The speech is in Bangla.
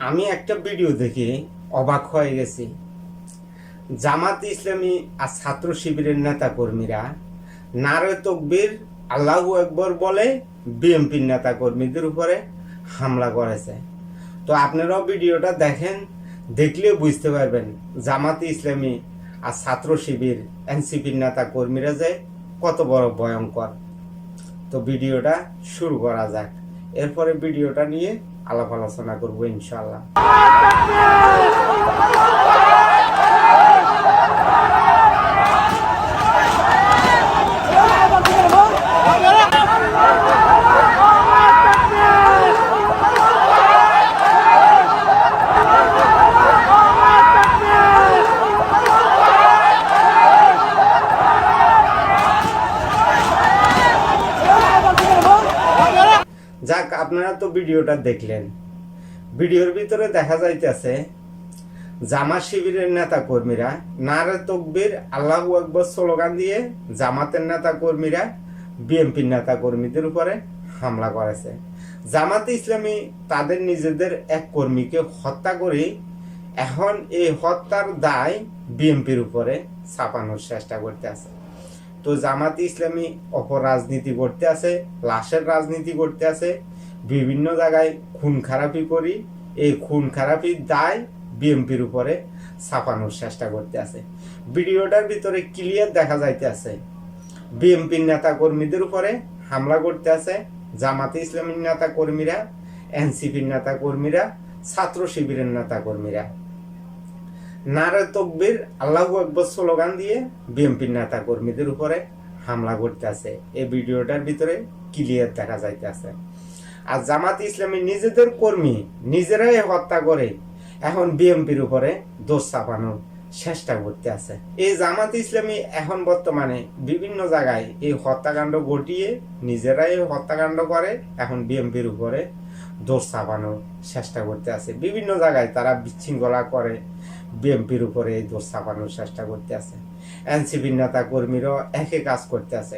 আমি একটা ভিডিও দেখে অবাক হয়ে গেছি। জামাত ইসলামী আর ছাত্র শিবিরের নেতা কর্মীরা নারে তকবীর আল্লাহু আকবার বলে বিএনপির নেতা কর্মীদের উপরে হামলা করেছে। তো আপনারাও ভিডিওটা দেখেন, দেখলে বুঝতে পারবেন জামাত ইসলামী আর ছাত্র শিবির এনসিপির নেতা কর্মীরা যে কত বড় ভয়ঙ্কর। তো ভিডিওটা শুরু করা যাক, এরপরে ভিডিওটা নিয়ে আলাপ আলোচনা করবো ইনশাআল্লাহ। যাক, আপনারা তো ভিডিওটা দেখলেন। ভিডিওর ভিতরে দেখা যাইতেছে জামাত শিবিরের নেতা কর্মীরা নারে তকবীর আল্লাহু আকবার স্লোগান দিয়ে জামাতের নেতা কর্মীরা বিএনপির নেতা কর্মীদের উপরে হামলা করেছে। জামাত ইসলামী তাদের নিজেদের এক কর্মীকে হত্যা করে এখন এই হত্যার দায় বিএনপির উপরে চাপানোর চেষ্টা করতে আছে। তো জামাত ইসলামী অপরাজনীতি করতে আছে, লাশের রাজনীতি করতে আছে, বিভিন্ন জায়গায় খুন খারাপি করি, এই খুন খারাপির দায় বিএনপির উপরে ছাপানোর চেষ্টা করতে আছে। ভিডিওটার ভিতরে ক্লিয়ার দেখা যাইতে আছে বিএনপির নেতা কর্মীদের উপরে হামলা করতে আছে জামাতে ইসলামীর নেতা কর্মীরা, এনসিপির নেতা কর্মীরা, ছাত্র শিবিরের নেতা কর্মীরা নারে তকবীর আল্লাহু আকবার স্লোগান দিয়ে বিএনপির নেতা কর্মীদের উপরে হামলা করতে আছে। এই ভিডিওটার ভিতরে ক্লিয়ার দেখা যাইতে আছে। আর জামাত ইসলামী নিজেদের কর্মী নিজেরাই হত্যা করে এখন বিএনপির উপরে দোষ চাপানোর চেষ্টা করতে আছে। এই জামাত ইসলামী এখন বর্তমানে বিভিন্ন জায়গায় এই হত্যাকাণ্ড ঘটিয়ে নিজেরাই হত্যাকাণ্ড করে এখন বিএনপির উপরে দোষ চাপানোর চেষ্টা করতে আছে। বিভিন্ন জায়গায় তারা বিশৃঙ্খলা করে বিএনপির উপরে এই দোষ চাপানোর চেষ্টা করতে আছে। এনসিপির নেতা কর্মীরাও একই কাজ করতে আছে।